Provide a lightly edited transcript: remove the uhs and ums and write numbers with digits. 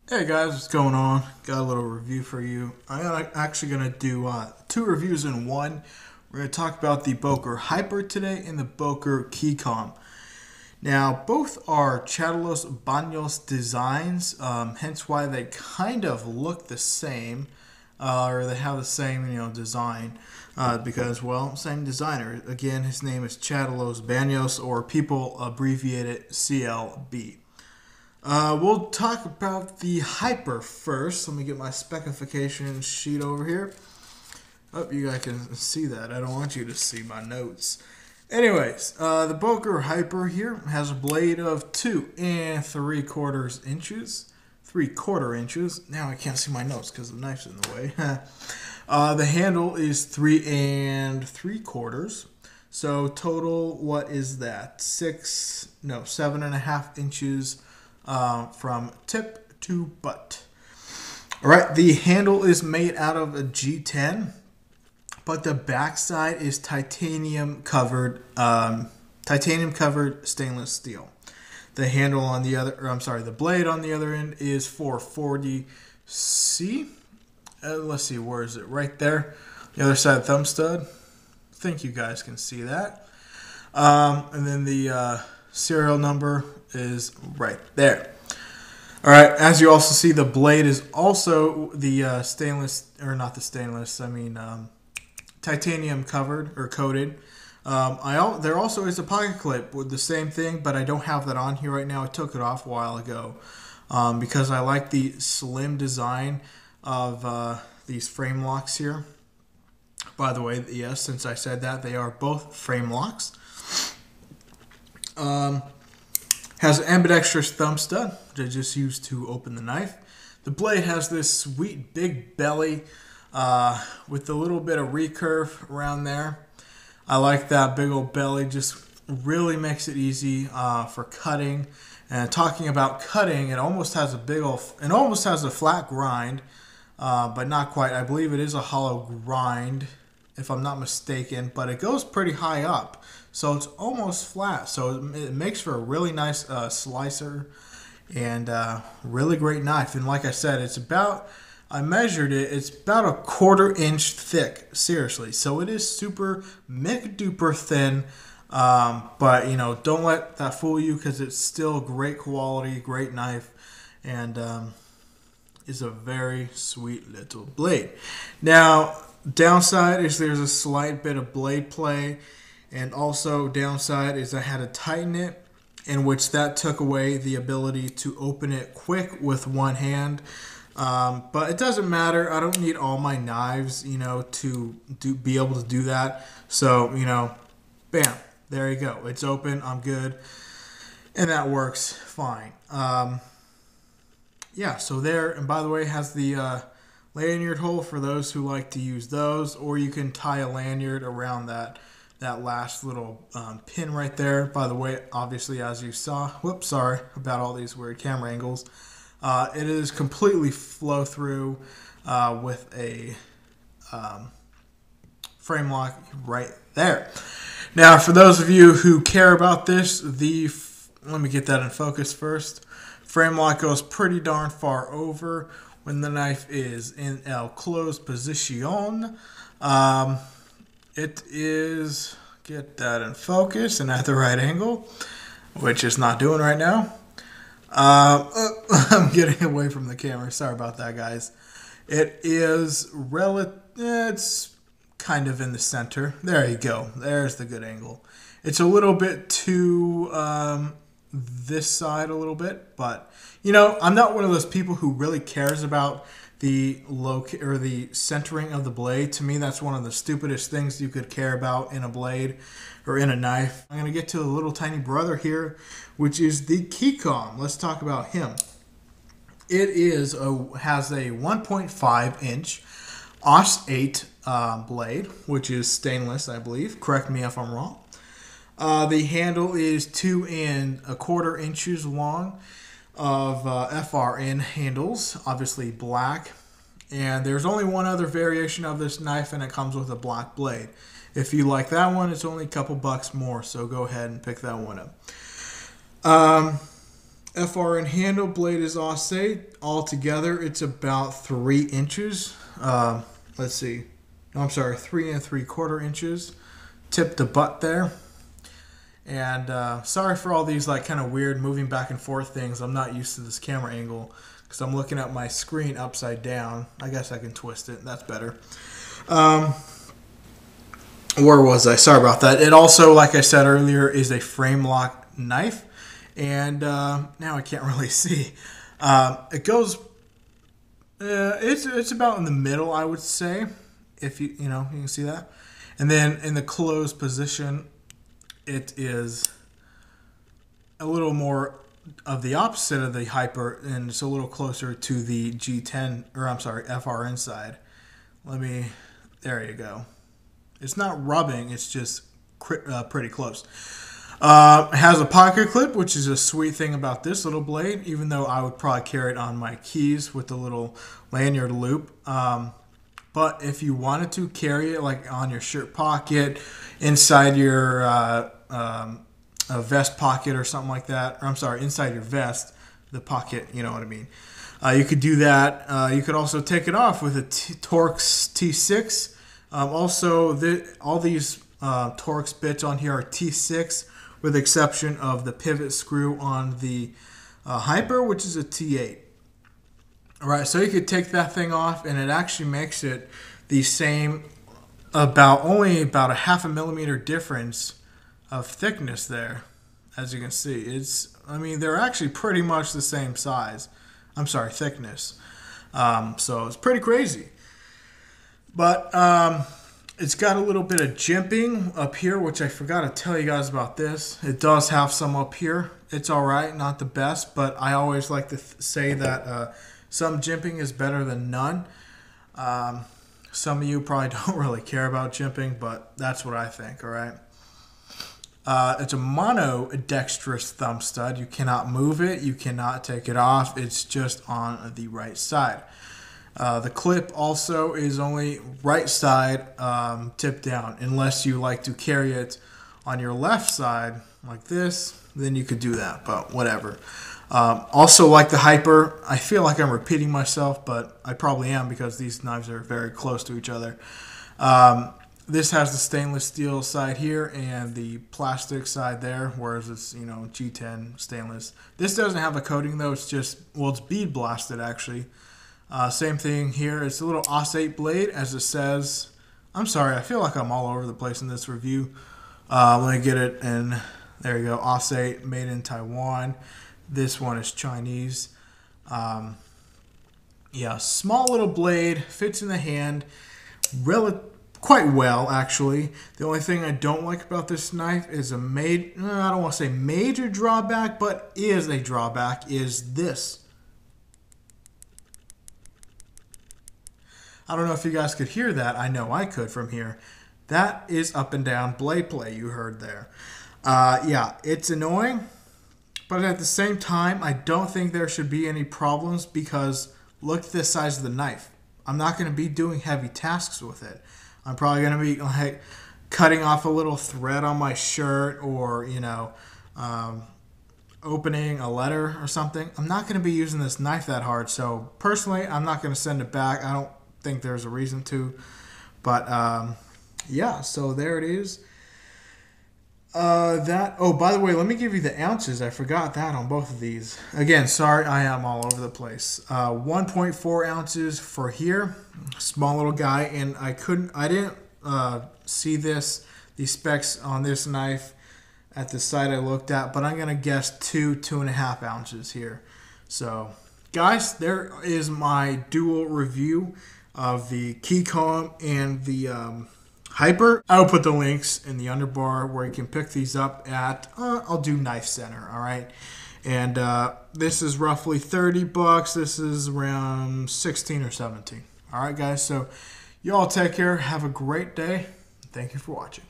Hey guys, what's going on? Got a little review for you. I'm actually going to do two reviews in one. We're going to talk about the Boker Hyper today and the Boker Keycom. Now, both are Chatalos Banos designs, hence why they kind of look the same, or they have the same, design, because, well, same designer. Again, his name is Chatalos Banos, or people abbreviate it CLB. We'll talk about the Hyper first. Let me get my specification sheet over here. Oh, you guys can see that. I don't want you to see my notes. Anyways, the Boker Hyper here has a blade of 2 3/4 inches. 3/4 inches. Now I can't see my notes because the knife's in the way. The handle is 3 3/4. So total, what is that? 7.5 inches from tip to butt. All right, the handle is made out of a G10, but the backside is titanium covered stainless steel. The handle on the other, the blade on the other end is 440C. Let's see, where is it? Right there, the other side thumb stud. I think you guys can see that. And then the serial number is right there. All right, as you also see, the blade is also the titanium covered or coated. There also is a pocket clip with the same thing, but I don't have that on here right now. I took it off a while ago because I like the slim design of these frame locks here. By the way, yes, since I said that, they are both frame locks. Has an ambidextrous thumb stud, which I just used to open the knife. The blade has this sweet big belly with a little bit of recurve around there. I like that big old belly, just really makes it easy for cutting. And talking about cutting, it almost has a flat grind, but not quite. I believe it is a hollow grind, if I'm not mistaken, but it goes pretty high up, so it's almost flat. So it makes for a really nice slicer and really great knife. And like I said, I measured it, it's about a 1/4 inch thick, seriously. So it is super duper thin, but don't let that fool you, because it's still great quality, great knife, and is a very sweet little blade. Now, downside is there's a slight bit of blade play, and also downside is I had to tighten it, in which that took away the ability to open it quick with one hand. But it doesn't matter. I don't need all my knives, to be able to do that. So, bam, there you go. It's open. I'm good, and that works fine. Yeah. So there. And by the way, it has the lanyard hole for those who like to use those, or you can tie a lanyard around that last little pin right there. By the way, obviously, as you saw, whoops, sorry about all these weird camera angles. It is completely flow through with a frame lock right there. Now, for those of you who care about this, let me get that in focus first. Frame lock goes pretty darn far over when the knife is in el closed position. It is, get that in focus and at the right angle, which it's not doing right now. I'm getting away from the camera. Sorry about that, guys. It is it's kind of in the center. There you go. There's the good angle. It's a little bit to this side a little bit, but I'm not one of those people who really cares about the centering of the blade. To me, that's one of the stupidest things you could care about in a blade or in a knife. I'm going to get to a little tiny brother here, which is the Keycom. Let's talk about him. It has a 1.5 inch Os 8 blade, which is stainless, I believe. Correct me if I'm wrong. The handle is 2 1/4 inches long of FRN handles, obviously black. And there's only one other variation of this knife, and it comes with a black blade. If you like that one, it's only a couple bucks more, so go ahead and pick that one up. FRN handle, blade is offset. Altogether, it's about 3 inches. Let's see. No, I'm sorry, 3 3/4 inches. Tip to butt there. And sorry for all these like kind of weird moving back and forth things. I'm not used to this camera angle because I'm looking at my screen upside down. I guess I can twist it. That's better. Where was I? Sorry about that. It also, like I said earlier, is a frame lock knife. And now I can't really see. It goes. It's about in the middle, I would say, if you can see that. And then in the closed position, it is a little more of the opposite of the Hyper, and it's a little closer to the G10, or I'm sorry, FRN side. There you go. It's not rubbing, it's just pretty close. It has a pocket clip, which is a sweet thing about this little blade, even though I would probably carry it on my keys with the little lanyard loop. But if you wanted to carry it like on your shirt pocket, inside your a vest pocket or something like that, or I'm sorry, inside your vest, the pocket, you know what I mean. You could do that. You could also take it off with a Torx T6. Also, all these Torx bits on here are T6, with the exception of the pivot screw on the Hyper, which is a T8. All right, so you could take that thing off, and it actually makes it the same, only about a 0.5 millimeter difference of thickness there. As you can see, they're actually pretty much the same size. I'm sorry, thickness. So it's pretty crazy. But it's got a little bit of jimping up here, which I forgot to tell you guys about this. It does have some up here. It's all right, not the best, but I always like to say that some jimping is better than none. Some of you probably don't really care about jimping, but that's what I think, all right? It's a mono-dexterous thumb stud. You cannot move it. You cannot take it off. It's just on the right side. The clip also is only right side tip down, unless you like to carry it on your left side like this, then you could do that, but whatever. Also, like the Hyper, I feel like I'm repeating myself, but I probably am because these knives are very close to each other. This has the stainless steel side here and the plastic side there, whereas it's, G10 stainless. This doesn't have a coating though, it's bead blasted actually. Same thing here, it's a little osate blade as it says. I'm sorry, I feel like I'm all over the place in this review. Let me get it, and there you go, osate, made in Taiwan. This one is Chinese. Yeah, small little blade, fits in the hand, quite well, actually. The only thing I don't like about this knife is I don't want to say major drawback, but is a drawback, is this. I don't know if you guys could hear that. I know I could from here. That is up and down blade play you heard there. Yeah, it's annoying, but at the same time, I don't think there should be any problems because look at the size of the knife. I'm not going to be doing heavy tasks with it. I'm probably going to be like cutting off a little thread on my shirt or, opening a letter or something. I'm not going to be using this knife that hard. So personally, I'm not going to send it back. I don't think there's a reason to. But yeah, so there it is. Oh, by the way, let me give you the ounces. I forgot that on both of these. Again, sorry, I am all over the place. 1.4 ounces for here, small little guy, and I didn't see these specs on this knife at the site I looked at, but I'm gonna guess 2.5 ounces here. So, guys, there is my dual review of the Keycom and the Hyper. I will put the links in the underbar where you can pick these up at, I'll do Knife Center, all right? And this is roughly $30. This is around 16 or 17. All right, guys, so you all take care. Have a great day. Thank you for watching.